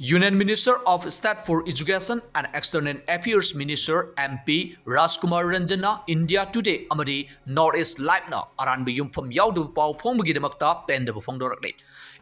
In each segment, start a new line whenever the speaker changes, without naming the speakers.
Union Minister of State for Education and External Affairs Minister MP Rajkumar Ranjana India Today Amadi Northeast Live na Aranba yumpham yaudu pau Phongbagidamakta Pendaba Phongdorakli.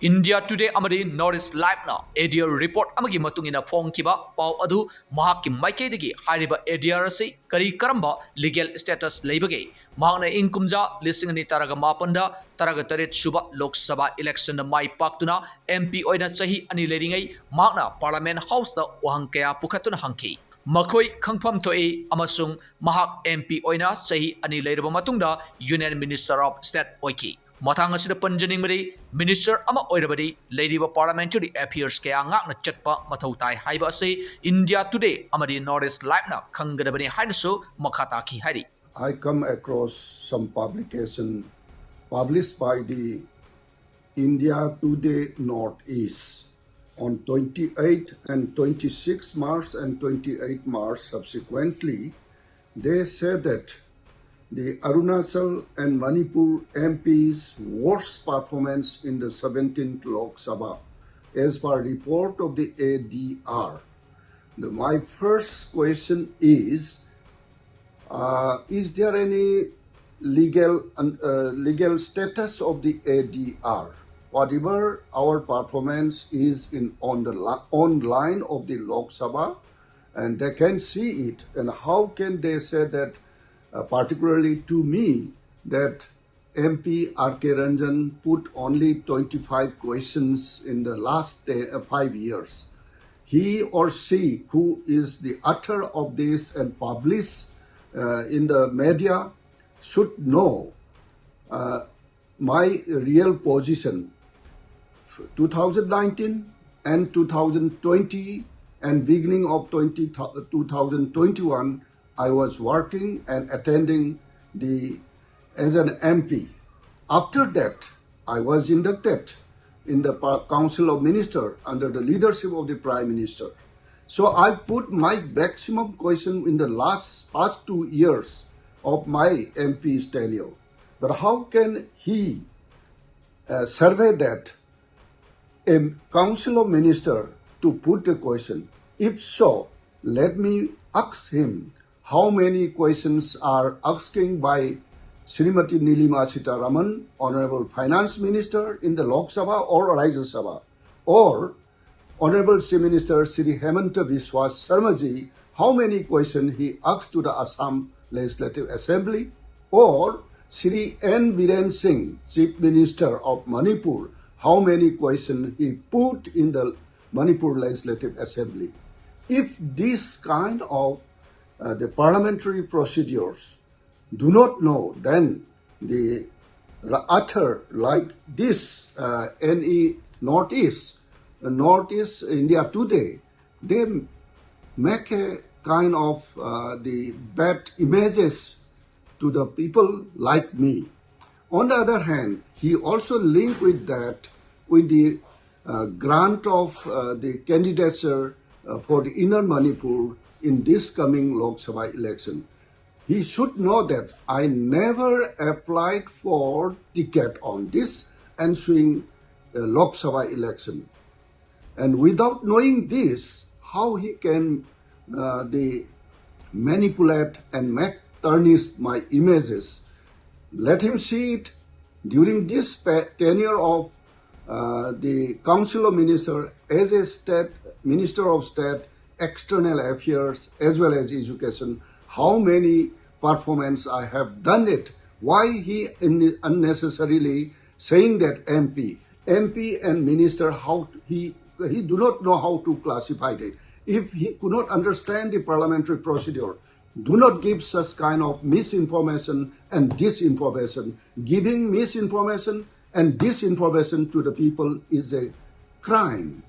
India Today Amadi Northeast Live na ADR report amagi matungina phongkiba pau adu mahakki maikaidagi hariba ADR asi kari karamba legal status leibage mahakna inkumja lisingani taraga mapanda taraga taret suba Lok Sabha election na mai paktuna MP oina chahi ani leringai mahakna Parliament House da wahang kaya pukhatuna hangki makhoi khangpham thoi amasung mahak MP oina chahi ani leiraba matungda Union Minister of State oiki mathang asida panjaning mari minister ama oirabadi leiriba parliamentary affairs kaya ngakna chatpa mathau tai haiba ase India Today amadi Northeast Live na khanggadabani hainasu makhata ki hari.
I come across some publication published by the India Today Northeast on 28 and 26 March and 28 March subsequently. They said that the Arunachal and Manipur MP's worst performance in the 17th Lok Sabha as per report of the ADR. My first question is there any legal status of the ADR? Whatever our performance is on the online of the Lok Sabha, and they can see it, and how can they say that, particularly to me, that MP R.K. Ranjan put only 25 questions in the last 5 years. He or she who is the author of this and publish in the media should know my real position. 2019 and 2020 and beginning of 2021, I was working and attending as an MP. After that, I was inducted in the Council of Ministers under the leadership of the Prime Minister. So I put my maximum question in the past 2 years of my MP's tenure. But how can he survey that a Council of Ministers to put a question? If so, let me ask him how many questions are asking by Srimati Nilima Sitaraman, Honorable Finance Minister in the Lok Sabha or Rajya Sabha, or Honorable Chief Minister Sri Hemanta Biswa Sarmaji, how many questions he asked to the Assam Legislative Assembly, or Sri N. Biren Singh, Chief Minister of Manipur, how many questions he put in the Manipur Legislative Assembly. If this kind of the parliamentary procedures do not know, then the author like this Northeast India Today, they make a kind of the bad images to the people like me. On the other hand, he also linked with that with the grant of the candidature for the Inner Manipur in this coming Lok Sabha election. He should know that I never applied for ticket on this ensuing Lok Sabha election. And without knowing this, how he can manipulate and tarnish my images. Let him see it during this tenure of the Council of Ministers as a Minister of State, External Affairs as well as Education, how many performance I have done it. Why he unnecessarily saying that MP and Minister, how he do not know how to classify it. If he could not understand the parliamentary procedure, do not give such kind of misinformation and disinformation. Giving misinformation and disinformation to the people is a crime.